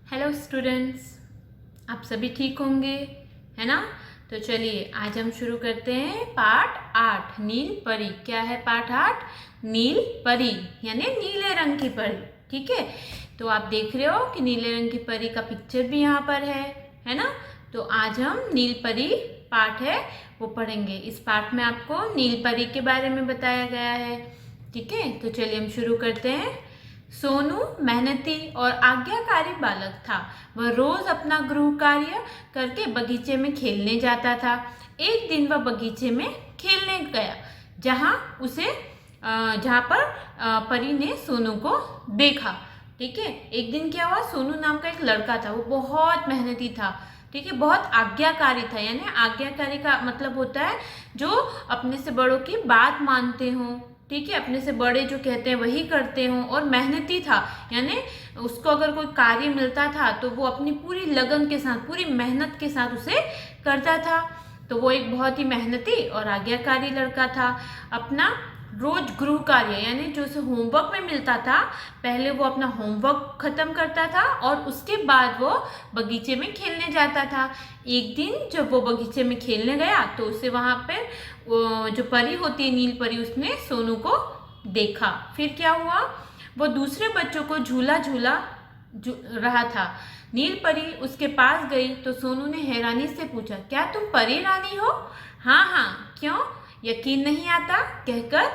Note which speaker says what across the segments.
Speaker 1: Hello students, आप सभी ठीक होंगे, है ना। तो चलिए आज हम शुरू करते हैं पाठ 8 नील परी। क्या है पाठ 8? नील परी यानी नीले रंग की परी। ठीक है, तो आप देख रहे हो कि नीले रंग की परी का पिक्चर भी यहाँ पर है ना। तो आज हम नील परी पाठ है वो पढ़ेंगे। इस पाठ में आपको नील परी के बारे में बताया गया है। ठीक है, तो चलिए हम शुरू करते हैं। सोनू मेहनती और आज्ञाकारी बालक था। वह रोज अपना गृह कार्य करके बगीचे में खेलने जाता था। एक दिन वह बगीचे में खेलने गया जहाँ पर परी ने सोनू को देखा। ठीक है, एक दिन क्या हुआ, सोनू नाम का एक लड़का था, वो बहुत मेहनती था। ठीक है, बहुत आज्ञाकारी था। यानी आज्ञाकारी का मतलब होता है जो अपने से बड़ों की बात मानते हों। ठीक है, अपने से बड़े जो कहते हैं वही करते हों। और मेहनती था, यानी उसको अगर कोई कार्य मिलता था तो वो अपनी पूरी लगन के साथ, पूरी मेहनत के साथ उसे करता था। तो वो एक बहुत ही मेहनती और आज्ञाकारी लड़का था। अपना रोज गृह कार्य यानी जो उसे होमवर्क में मिलता था, पहले वो अपना होमवर्क खत्म करता था और उसके बाद वो बगीचे में खेलने जाता था। एक दिन जब वो बगीचे में खेलने गया तो उसे वहां पर जो परी होती है, नील परी, उसने सोनू को देखा। फिर क्या हुआ, वो दूसरे बच्चों को झूला झूला रहा था। नील परी उसके पास गई तो सोनू ने हैरानी से पूछा, क्या तुम परी रानी हो? हाँ हाँ, क्यों, यकीन नहीं आता? कहकर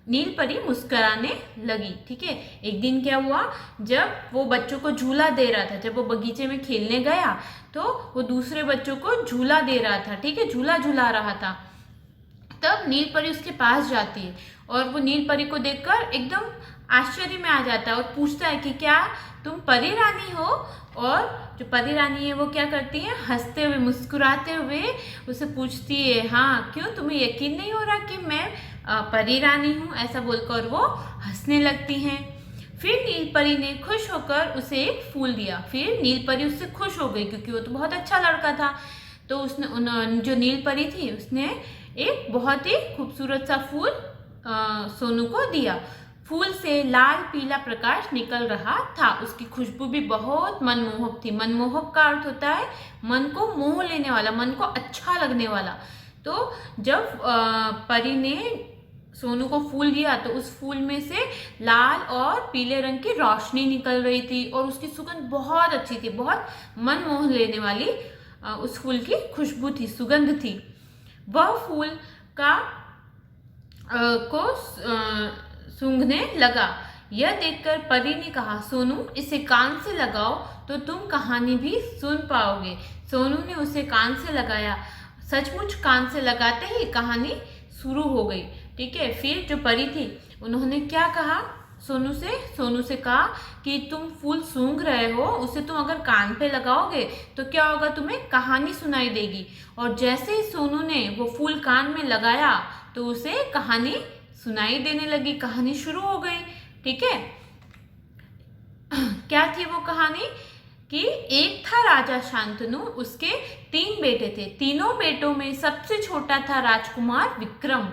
Speaker 1: नील परी मुस्कुराने लगी। ठीक है, एक दिन क्या हुआ, जब वो बच्चों को झूला दे रहा था, जब वो बगीचे में खेलने गया तो वो दूसरे बच्चों को झूला दे रहा था। ठीक है, झूला झूला रहा था। तब नील परी उसके पास जाती है और वो नील परी को देखकर एकदम आश्चर्य में आ जाता है और पूछता है कि क्या तुम परी रानी हो? और जो परी रानी है वो क्या करती है, हंसते हुए मुस्कुराते हुए उसे पूछती है, हाँ क्यों, तुम्हें यकीन नहीं हो रहा कि मैं परी रानी हूँ? ऐसा बोलकर वो हंसने लगती हैं। फिर नील परी ने खुश होकर उसे एक फूल दिया। फिर नील परी उससे खुश हो गई क्योंकि वो तो बहुत अच्छा लड़का था। तो उसने जो नील परी थी उसने एक बहुत ही खूबसूरत सा फूल सोनू को दिया। फूल से लाल पीला प्रकाश निकल रहा था। उसकी खुशबू भी बहुत मनमोहक थी। मनमोहक का अर्थ होता है मन को मोह लेने वाला, मन को अच्छा लगने वाला। तो जब परी ने सोनू को फूल दिया तो उस फूल में से लाल और पीले रंग की रोशनी निकल रही थी और उसकी सुगंध बहुत अच्छी थी, बहुत मन मोह लेने वाली उस फूल की खुशबू थी, सुगंध थी। वह फूल का को सूंघने लगा। यह देखकर परी ने कहा, सोनू इसे कान से लगाओ तो तुम कहानी भी सुन पाओगे। सोनू ने उसे कान से लगाया। सचमुच कान से लगाते ही कहानी शुरू हो गई। ठीक है, फिर जो परी थी उन्होंने क्या कहा, सोनू से कहा कि तुम फूल सूंघ रहे हो, उसे तुम अगर कान पे लगाओगे तो क्या होगा, तुम्हें कहानी सुनाई देगी। और जैसे ही सोनू ने वो फूल कान में लगाया तो उसे कहानी सुनाई देने लगी, कहानी शुरू हो गई। ठीक है, क्या थी वो कहानी कि एक था राजा शांतनु, उसके 3 बेटे थे। तीनों बेटों में सबसे छोटा था राजकुमार विक्रम।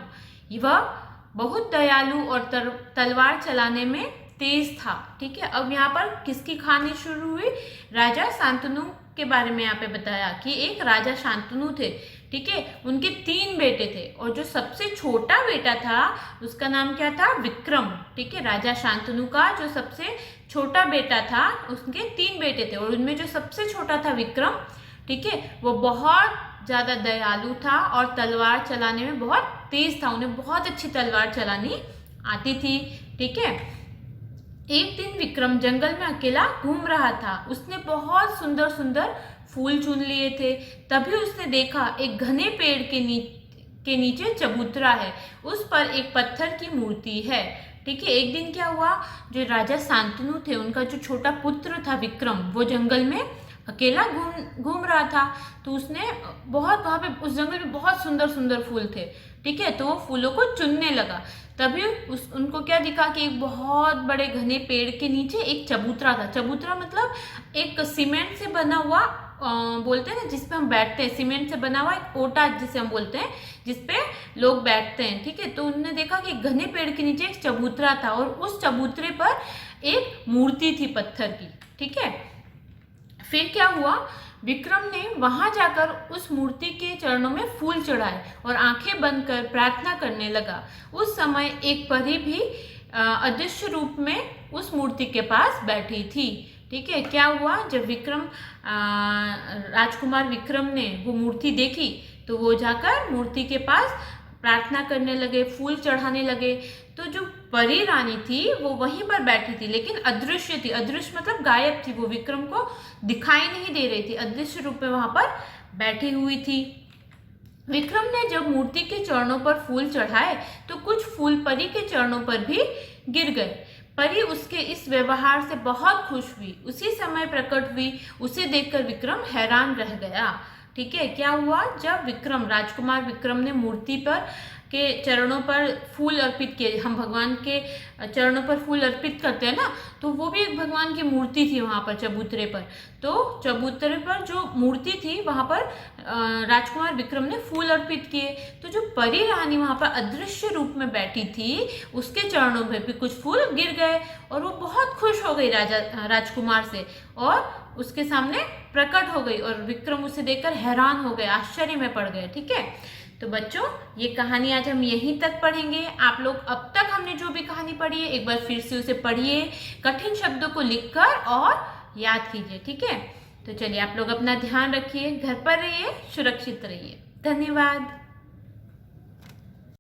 Speaker 1: वह बहुत दयालु और तलवार चलाने में तेज था। ठीक है, अब यहाँ पर किसकी कहानी शुरू हुई, राजा शांतनु के बारे में यहाँ पे बताया कि एक राजा शांतनु थे। ठीक है, उनके 3 बेटे थे और जो सबसे छोटा बेटा था उसका नाम क्या था, विक्रम। ठीक है, राजा शांतनु का जो सबसे छोटा बेटा था, उसके 3 बेटे थे और उनमें जो सबसे छोटा था विक्रम, ठीक है, वो बहुत ज्यादा दयालु था और तलवार चलाने में बहुत तेज था। उन्हें बहुत अच्छी तलवार चलानी आती थी। ठीक है, एक दिन विक्रम जंगल में अकेला घूम रहा था। उसने बहुत सुंदर सुंदर फूल चुन लिए थे। तभी उसने देखा एक घने पेड़ के नीचे चबूतरा है, उस पर एक पत्थर की मूर्ति है। ठीक है, एक दिन क्या हुआ, जो राजा शांतनु थे उनका जो छोटा पुत्र था विक्रम, वो जंगल में अकेला घूम रहा था। तो उसने बहुत वहां पे उस जंगल में बहुत सुंदर सुंदर फूल थे। ठीक है, तो वो फूलों को चुनने लगा। तभी उनको क्या दिखा कि एक बहुत बड़े घने पेड़ के नीचे एक चबूतरा था। चबूतरा मतलब एक सीमेंट से बना हुआ बोलते हैं ना, जिसपे हम बैठते हैं, सीमेंट से बना हुआ एक ओटा जिसे हम बोलते हैं, जिसपे लोग बैठते हैं। ठीक है, तो उन्होंने देखा कि घने पेड़ के नीचे एक चबूतरा था और उस चबूतरे पर एक मूर्ति थी पत्थर की। ठीक है, फिर क्या हुआ, विक्रम ने वहां जाकर उस मूर्ति के चरणों में फूल चढ़ाए और आंखें बंद कर प्रार्थना करने लगा। उस समय एक परी भी अदृश्य रूप में उस मूर्ति के पास बैठी थी। ठीक है, क्या हुआ, जब राजकुमार विक्रम ने वो मूर्ति देखी तो वो जाकर मूर्ति के पास प्रार्थना करने लगे, फूल चढ़ाने लगे। तो जो परी रानी थी वो वहीं पर बैठी थी, लेकिन अदृश्य थी। अदृश्य मतलब गायब थी, वो विक्रम को दिखाई नहीं दे रही थी, अदृश्य रूप में वहां पर बैठी हुई थी। विक्रम ने जब मूर्ति के चरणों पर फूल चढ़ाए तो कुछ फूल परी के चरणों पर भी गिर गए। परी उसके इस व्यवहार से बहुत खुश हुई। उसी समय प्रकट हुई, उसे देखकर विक्रम हैरान रह गया। ठीक है, क्या हुआ, जब राजकुमार विक्रम ने मूर्ति पर के चरणों पर फूल अर्पित किए, हम भगवान के चरणों पर फूल अर्पित करते हैं ना, तो वो भी एक भगवान की मूर्ति थी वहां पर चबूतरे पर। तो चबूतरे पर जो मूर्ति थी वहां पर राजकुमार विक्रम ने फूल अर्पित किए। तो जो परी रानी वहां पर अदृश्य रूप में बैठी थी, उसके चरणों में भी कुछ फूल गिर गए और वो बहुत खुश हो गई राजकुमार से और उसके सामने प्रकट हो गई और विक्रम उसे देखकर हैरान हो गए, आश्चर्य में पड़ गए। ठीक है, तो बच्चों ये कहानी आज हम यहीं तक पढ़ेंगे। आप लोग अब तक हमने जो भी कहानी पढ़ी है एक बार फिर से उसे पढ़िए, कठिन शब्दों को लिखकर और याद कीजिए। ठीक है, तो चलिए आप लोग अपना ध्यान रखिए, घर पर रहिए, सुरक्षित रहिए। धन्यवाद।